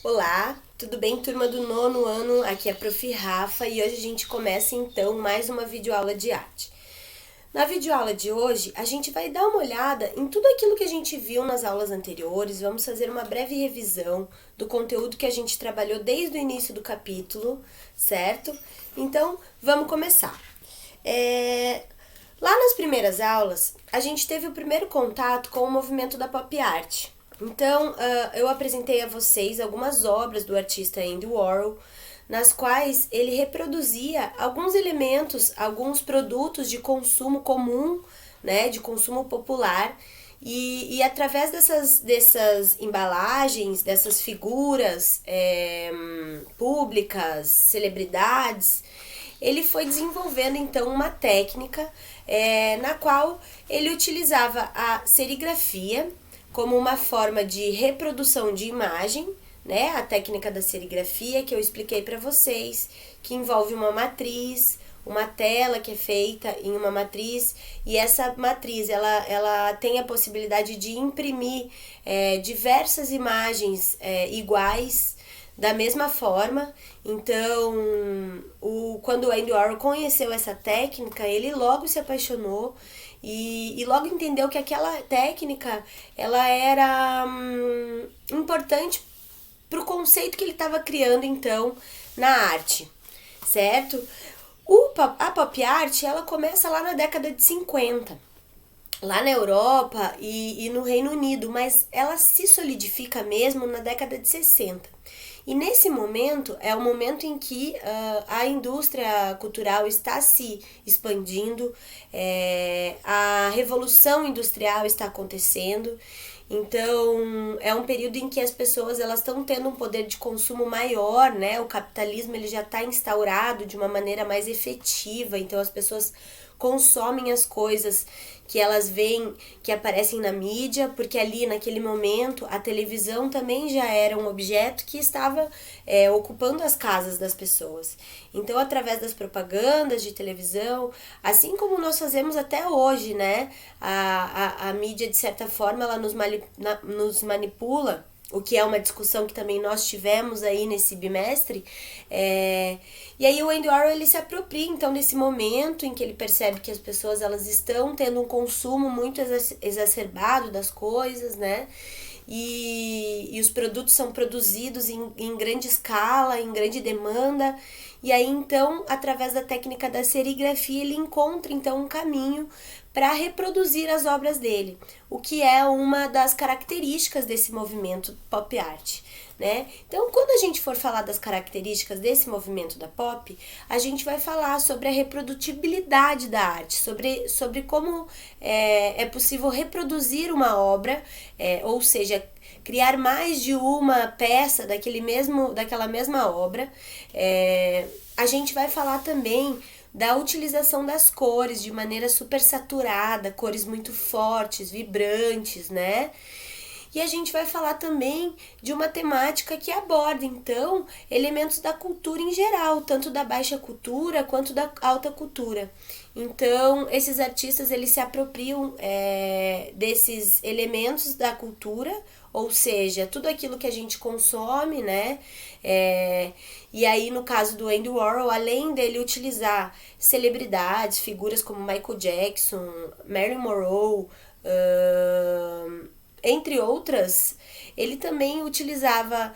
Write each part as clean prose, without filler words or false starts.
Olá, tudo bem, turma do 9º ano? Aqui é a Prof. Rafa e hoje a gente começa então mais uma videoaula de arte. Na videoaula de hoje, a gente vai dar uma olhada em tudo aquilo que a gente viu nas aulas anteriores, vamos fazer uma breve revisão do conteúdo que a gente trabalhou desde o início do capítulo, certo? Então, vamos começar. Lá nas primeiras aulas, a gente teve o primeiro contato com o movimento da pop art. Então, eu apresentei a vocês algumas obras do artista Andy Warhol, nas quais ele reproduzia alguns elementos, alguns produtos de consumo comum, né, de consumo popular, e através dessas embalagens, dessas figuras públicas, celebridades, ele foi desenvolvendo então uma técnica na qual ele utilizava a serigrafia como uma forma de reprodução de imagem, né? A técnica da serigrafia que eu expliquei para vocês, que envolve uma matriz, uma tela que é feita em uma matriz, e essa matriz ela tem a possibilidade de imprimir diversas imagens iguais da mesma forma. Então, quando o Andy Warhol conheceu essa técnica, ele logo se apaixonou e logo entendeu que aquela técnica ela era importante para o conceito que ele estava criando então na arte, certo? A pop art ela começa lá na década de 50, lá na Europa e no Reino Unido, mas ela se solidifica mesmo na década de 60. E nesse momento é o momento em que a indústria cultural está se expandindo, a revolução industrial está acontecendo. Então, é um período em que as pessoas elas estão tendo um poder de consumo maior, né? O capitalismo ele já está instaurado de uma maneira mais efetiva, então as pessoas consomem as coisas que elas veem, que aparecem na mídia, porque ali naquele momento a televisão também já era um objeto que estava ocupando as casas das pessoas. Então, através das propagandas de televisão, assim como nós fazemos até hoje, né? A mídia, de certa forma, ela nos manipula, o que é uma discussão que também nós tivemos aí nesse bimestre. E aí o Andy Warhol ele se apropria então desse momento em que ele percebe que as pessoas elas estão tendo um consumo muito exacerbado das coisas, né? E os produtos são produzidos em grande escala, em grande demanda. E aí então, através da técnica da serigrafia, ele encontra então um caminho para reproduzir as obras dele, o que é uma das características desse movimento pop art, né? Então, quando a gente for falar das características desse movimento da pop, a gente vai falar sobre a reprodutibilidade da arte, sobre como é possível reproduzir uma obra, ou seja, criar mais de uma peça daquela mesma obra. A gente vai falar também da utilização das cores de maneira super saturada, cores muito fortes, vibrantes, né? E a gente vai falar também de uma temática que aborda, então, elementos da cultura em geral, tanto da baixa cultura quanto da alta cultura. Então, esses artistas, eles se apropriam desses elementos da cultura, ou seja, tudo aquilo que a gente consome, né? E aí, no caso do Andy Warhol, além dele utilizar celebridades, figuras como Michael Jackson, Marilyn Monroe, entre outras, ele também utilizava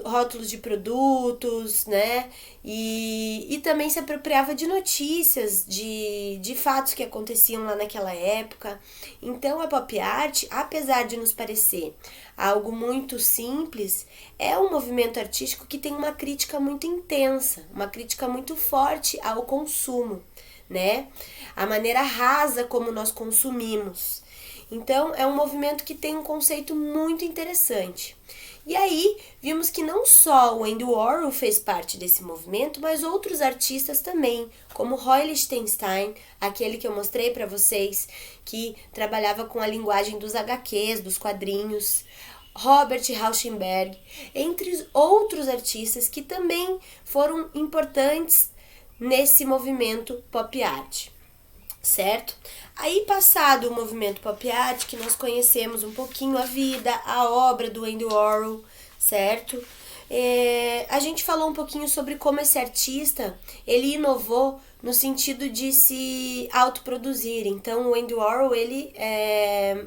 rótulos de produtos, né? E também se apropriava de notícias, de fatos que aconteciam lá naquela época. Então, a pop art, apesar de nos parecer algo muito simples, é um movimento artístico que tem uma crítica muito intensa, uma crítica muito forte ao consumo, né? A maneira rasa como nós consumimos. Então, é um movimento que tem um conceito muito interessante. E aí, vimos que não só o Andy Warhol fez parte desse movimento, mas outros artistas também, como Roy Lichtenstein, aquele que eu mostrei para vocês, que trabalhava com a linguagem dos HQs, dos quadrinhos, Robert Rauschenberg, entre outros artistas que também foram importantes nesse movimento pop art. certo? Aí, passado o movimento pop art, que nós conhecemos um pouquinho a vida, a obra do Andy Warhol, certo? A gente falou um pouquinho sobre como esse artista, ele inovou no sentido de se autoproduzir. Então, o Andy Warhol, ele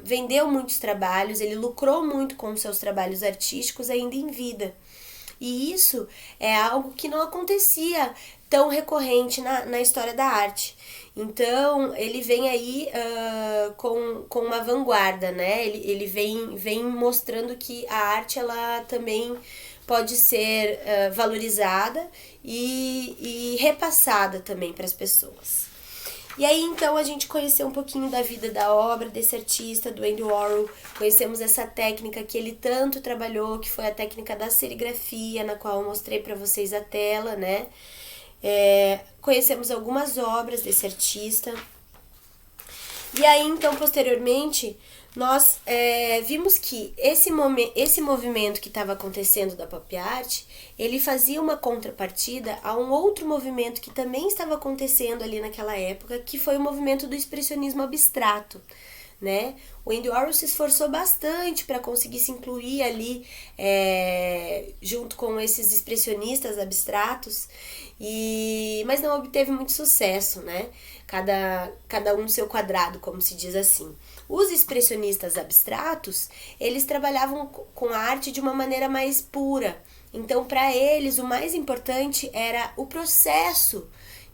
vendeu muitos trabalhos, ele lucrou muito com os seus trabalhos artísticos ainda em vida. E isso é algo que não acontecia tão recorrente na história da arte. Então, ele vem aí com uma vanguarda, né? Ele vem mostrando que a arte, ela também pode ser valorizada e repassada também para as pessoas. E aí, então, a gente conheceu um pouquinho da vida, da obra desse artista, do Andy Warhol. Conhecemos essa técnica que ele tanto trabalhou, que foi a técnica da serigrafia, na qual eu mostrei para vocês a tela, né? Conhecemos algumas obras desse artista. E aí, então, posteriormente, nós vimos que esse movimento que estava acontecendo da pop art, ele fazia uma contrapartida a um outro movimento que também estava acontecendo ali naquela época, que foi o movimento do expressionismo abstrato, né? O Andy Warhol se esforçou bastante para conseguir se incluir ali junto com esses expressionistas abstratos, mas não obteve muito sucesso, né? Cada um no seu quadrado, como se diz assim. Os expressionistas abstratos, eles trabalhavam com a arte de uma maneira mais pura. Então, para eles, o mais importante era o processo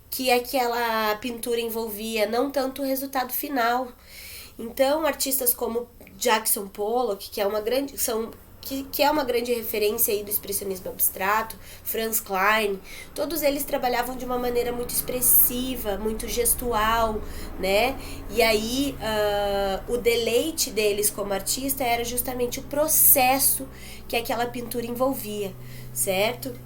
que aquela pintura envolvia, não tanto o resultado final. Então, artistas como Jackson Pollock, que é uma grande referência aí do expressionismo abstrato, Franz Kline, todos eles trabalhavam de uma maneira muito expressiva, muito gestual, né? E aí o deleite deles como artista era justamente o processo que aquela pintura envolvia, certo?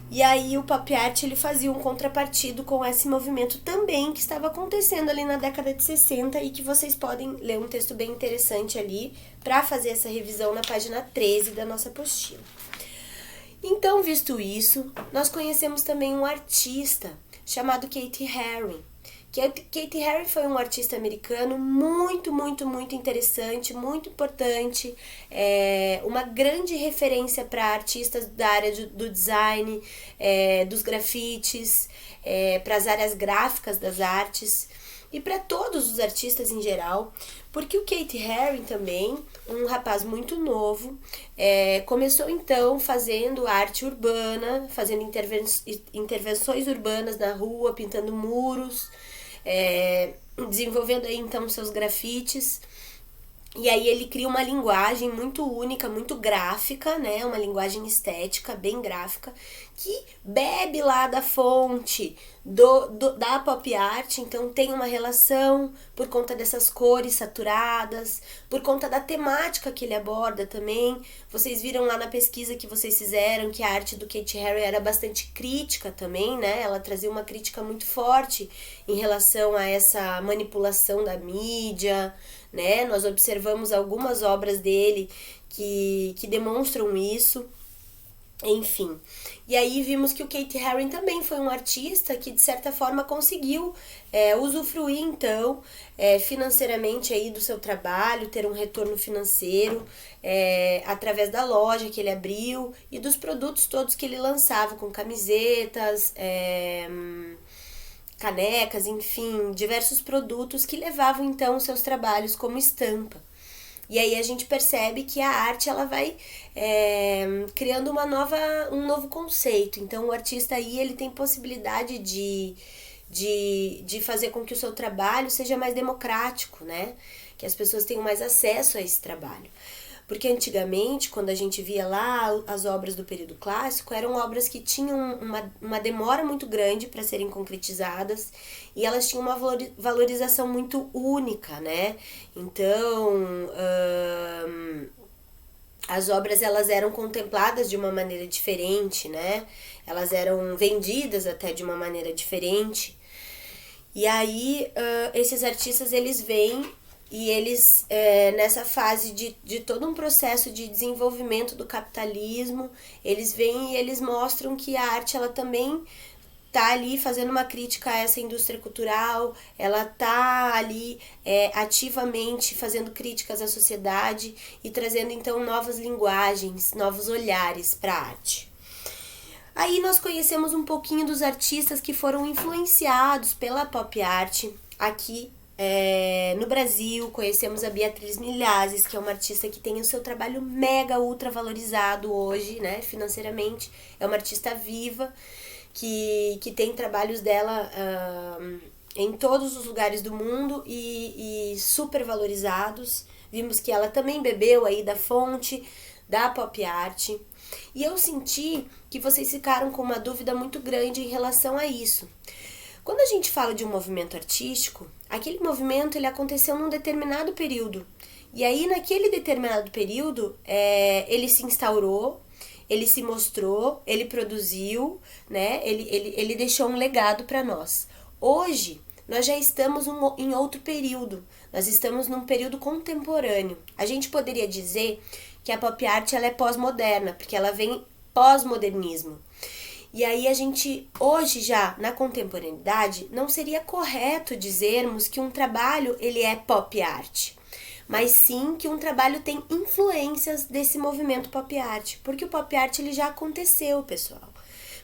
E aí o pop art, ele fazia um contrapartido com esse movimento também que estava acontecendo ali na década de 60 e que vocês podem ler um texto bem interessante ali para fazer essa revisão na página 13 da nossa apostila. Então, visto isso, nós conhecemos também um artista chamado Keith Haring. Keith Haring foi um artista americano muito, muito, muito interessante, muito importante, uma grande referência para artistas da área do design, dos grafites, para as áreas gráficas das artes e para todos os artistas em geral, porque o Keith Haring também, um rapaz muito novo, começou então fazendo arte urbana, fazendo intervenções urbanas na rua, pintando muros, desenvolvendo aí então seus grafites. E aí ele cria uma linguagem muito única, muito gráfica, né? Uma linguagem estética, bem gráfica, que bebe lá da fonte da pop art. Então tem uma relação por conta dessas cores saturadas, por conta da temática que ele aborda também. Vocês viram lá na pesquisa que vocês fizeram que a arte do Keith Haring era bastante crítica também, né? Ela trazia uma crítica muito forte em relação a essa manipulação da mídia, né? Nós observamos algumas obras dele que demonstram isso, enfim. E aí vimos que o Keith Haring também foi um artista que de certa forma conseguiu usufruir então financeiramente aí do seu trabalho, ter um retorno financeiro através da loja que ele abriu e dos produtos todos que ele lançava, com camisetas, canecas, enfim, diversos produtos que levavam então seus trabalhos como estampa. E aí a gente percebe que a arte, ela vai criando um novo conceito. Então o artista aí, ele tem possibilidade de fazer com que o seu trabalho seja mais democrático, né? Que as pessoas tenham mais acesso a esse trabalho. Porque antigamente, quando a gente via lá as obras do período clássico, eram obras que tinham uma demora muito grande para serem concretizadas e elas tinham uma valorização muito única, né? Então, as obras, elas eram contempladas de uma maneira diferente, né? Elas eram vendidas até de uma maneira diferente. E aí, esses artistas, eles vêm e eles, nessa fase de todo um processo de desenvolvimento do capitalismo, eles vêm e eles mostram que a arte, ela também tá ali fazendo uma crítica a essa indústria cultural, ela tá ali ativamente fazendo críticas à sociedade e trazendo então novas linguagens, novos olhares para a arte. Aí nós conhecemos um pouquinho dos artistas que foram influenciados pela pop art aqui no Brasil. Conhecemos a Beatriz Milhazes, que é uma artista que tem o seu trabalho mega ultra valorizado hoje, né, financeiramente. É uma artista viva que tem trabalhos dela em todos os lugares do mundo e super valorizados. Vimos que ela também bebeu aí da fonte da pop art. E eu senti que vocês ficaram com uma dúvida muito grande em relação a isso. Quando a gente fala de um movimento artístico, aquele movimento ele aconteceu num determinado período. E aí, naquele determinado período, ele se instaurou, ele se mostrou, ele produziu, né? Ele deixou um legado para nós. Hoje, nós já estamos em outro período. Nós estamos num período contemporâneo. A gente poderia dizer que a pop art ela é pós-moderna, porque ela vem pós-modernismo. E aí a gente, hoje já, na contemporaneidade, não seria correto dizermos que um trabalho ele é pop art, mas sim que um trabalho tem influências desse movimento pop art, porque o pop art ele já aconteceu, pessoal,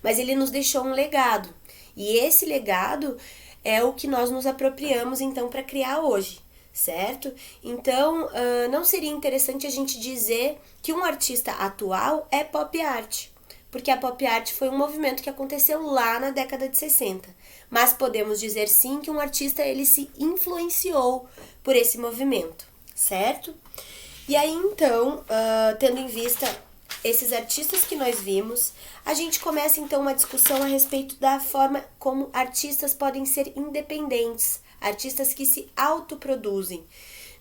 mas ele nos deixou um legado, e esse legado é o que nós nos apropriamos então para criar hoje. Certo? Então, não seria interessante a gente dizer que um artista atual é pop art, porque a pop art foi um movimento que aconteceu lá na década de 60. Mas podemos dizer sim que um artista ele se influenciou por esse movimento, certo? E aí então, tendo em vista esses artistas que nós vimos, a gente começa então uma discussão a respeito da forma como artistas podem ser independentes, artistas que se autoproduzem.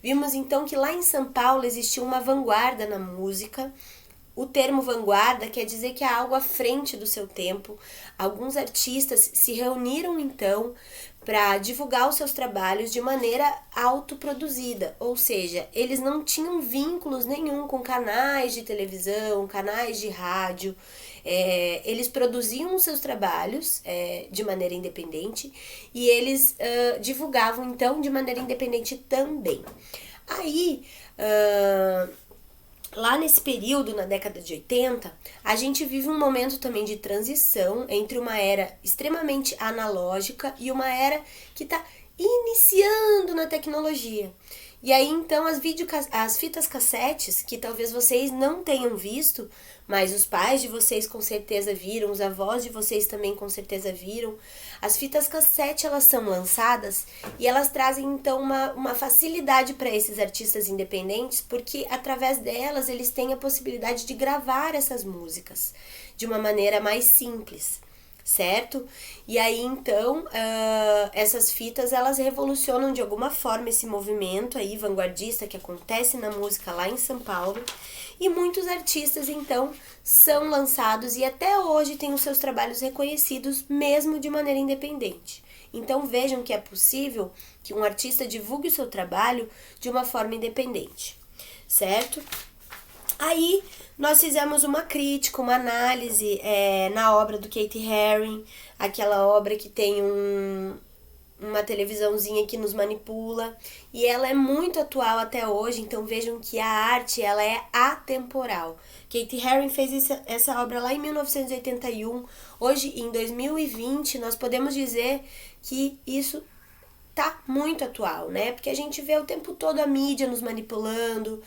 Vimos então que lá em São Paulo existiu uma vanguarda na música. O termo vanguarda quer dizer que é algo à frente do seu tempo. Alguns artistas se reuniram então para divulgar os seus trabalhos de maneira autoproduzida, ou seja, eles não tinham vínculos nenhum com canais de televisão, canais de rádio. Eles produziam os seus trabalhos de maneira independente e eles divulgavam então de maneira independente também. Aí, lá nesse período, na década de 80, a gente vive um momento também de transição entre uma era extremamente analógica e uma era que está iniciando na tecnologia. E aí, então, as fitas cassetes, que talvez vocês não tenham visto, mas os pais de vocês com certeza viram, os avós de vocês também com certeza viram. As fitas cassete, elas são lançadas e elas trazem, então, uma facilidade para esses artistas independentes, porque através delas eles têm a possibilidade de gravar essas músicas de uma maneira mais simples. Certo? E aí, então, essas fitas, elas revolucionam de alguma forma esse movimento aí vanguardista que acontece na música lá em São Paulo. E muitos artistas, então, são lançados e até hoje têm os seus trabalhos reconhecidos, mesmo de maneira independente. Então, vejam que é possível que um artista divulgue o seu trabalho de uma forma independente, certo? Aí, nós fizemos uma crítica, uma análise na obra do Keith Haring, aquela obra que tem uma televisãozinha que nos manipula, e ela é muito atual até hoje, então vejam que a arte ela é atemporal. Keith Haring fez essa obra lá em 1981, hoje em 2020 nós podemos dizer que isso tá muito atual, né? Porque a gente vê o tempo todo a mídia nos manipulando,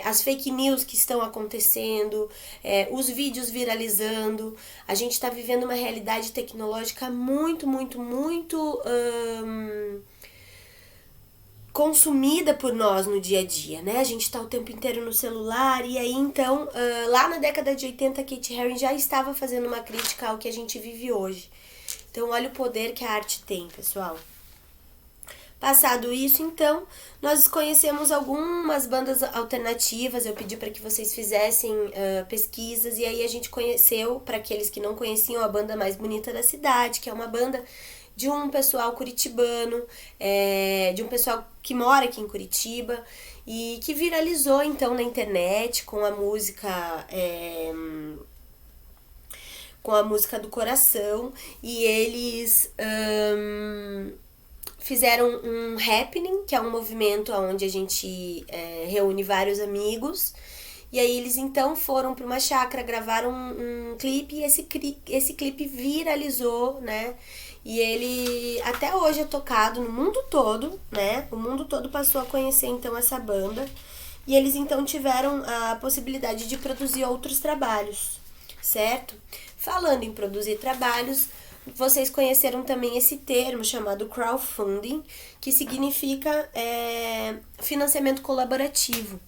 as fake news que estão acontecendo, os vídeos viralizando. A gente está vivendo uma realidade tecnológica muito consumida por nós no dia a dia, né? A gente está o tempo inteiro no celular e aí então, lá na década de 80, Keith Haring já estava fazendo uma crítica ao que a gente vive hoje. Então, olha o poder que a arte tem, pessoal. Passado isso, então, nós conhecemos algumas bandas alternativas. Eu pedi para que vocês fizessem pesquisas e aí a gente conheceu, para aqueles que não conheciam, a banda Mais Bonita da Cidade, que é uma banda de um pessoal curitibano, de um pessoal que mora aqui em Curitiba e que viralizou, então, na internet com a música... com a música do coração, e eles fizeram um happening, que é um movimento onde a gente reúne vários amigos. E aí eles então foram para uma chácara, gravaram um clipe, e esse clipe viralizou, né? E ele até hoje é tocado no mundo todo, né? O mundo todo passou a conhecer então essa banda. E eles então tiveram a possibilidade de produzir outros trabalhos, certo? Falando em produzir trabalhos, vocês conheceram também esse termo chamado crowdfunding, que significa financiamento colaborativo.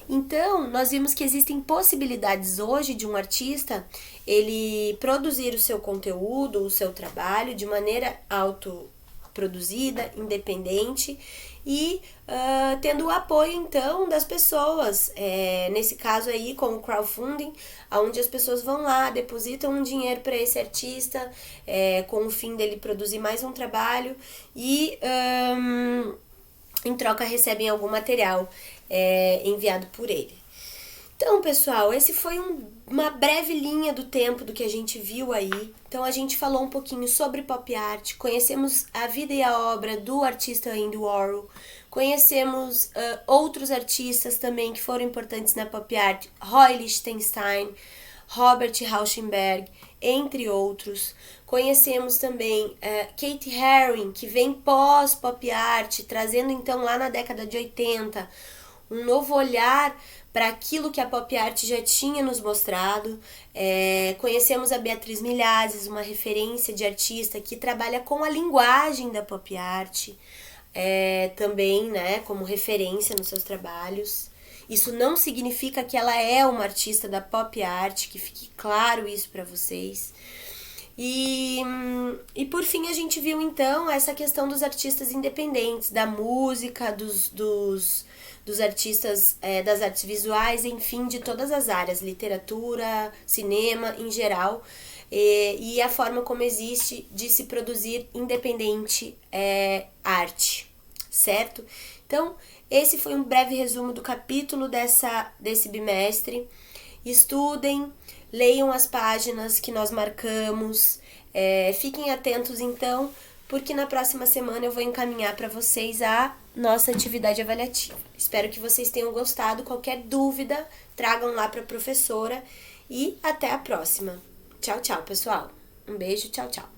Então, nós vimos que existem possibilidades hoje de um artista ele produzir o seu conteúdo, o seu trabalho de maneira autoproduzida, independente e tendo o apoio então das pessoas, nesse caso aí com o crowdfunding, onde as pessoas vão lá, depositam um dinheiro para esse artista com o fim dele produzir mais um trabalho e em troca recebem algum material enviado por ele. Então, pessoal, esse foi uma breve linha do tempo do que a gente viu aí. Então, a gente falou um pouquinho sobre pop art, conhecemos a vida e a obra do artista Andy Warhol, conhecemos outros artistas também que foram importantes na pop art, Roy Lichtenstein, Robert Rauschenberg, entre outros. Conhecemos também Kate Herring, que vem pós pop art, trazendo então lá na década de 80 um novo olhar para aquilo que a pop art já tinha nos mostrado. Conhecemos a Beatriz Milhazes, uma referência de artista que trabalha com a linguagem da pop art, também, né, como referência nos seus trabalhos. Isso não significa que ela é uma artista da pop art, que fique claro isso para vocês. E por fim a gente viu então essa questão dos artistas independentes, da música, dos artistas das artes visuais, enfim, de todas as áreas, literatura, cinema em geral, e a forma como existe de se produzir independente arte, certo? Então, esse foi um breve resumo do capítulo desse bimestre. Estudem, leiam as páginas que nós marcamos, fiquem atentos então, porque na próxima semana eu vou encaminhar para vocês a nossa atividade avaliativa. Espero que vocês tenham gostado. Qualquer dúvida, tragam lá para a professora e até a próxima. Tchau, tchau, pessoal. Um beijo, tchau, tchau.